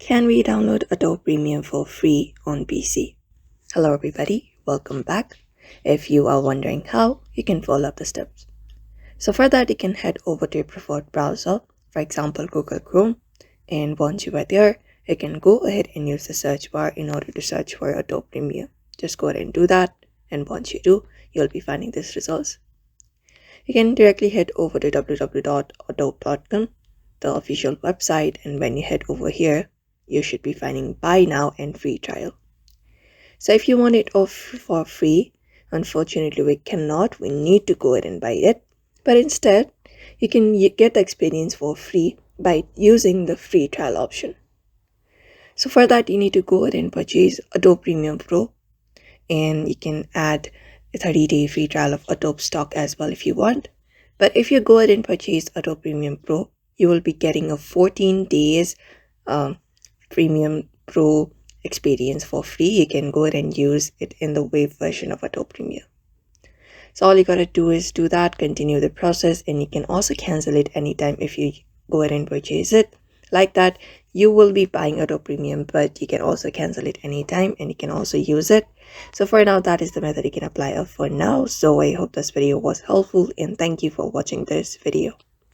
Can we download Adobe Premium for free on PC? Hello everybody, welcome back. If you are wondering how, you can follow up the steps. So for that, you can head over to your preferred browser, for example Google Chrome, and once you are there, you can go ahead and use the search bar in order to search for Adobe Premium. Just go ahead and do that, and once you do, you'll be finding these results. You can directly head over to www.adobe.com, the official website, and when you head over here, you should be finding buy now and free trial. So if you want it off for free, unfortunately we cannot. We need to go ahead and buy it. But instead, you can get the experience for free by using the free trial option. So for that, you need to go ahead and purchase Adobe Premium Pro, and you can add a 30-day free trial of Adobe stock as well if you want. But if you go ahead and purchase Adobe Premium Pro, you will be getting a 14 days Premium Pro experience for free. You can go ahead and use it in the web version of Adobe Premium. So all you gotta do is do that, continue the process, and you can also cancel it anytime if you go ahead and purchase it. Like that, you will be buying Adobe Premium, but you can also cancel it anytime and you can also use it. So for now, that is the method you can apply for now. So I hope this video was helpful and thank you for watching this video.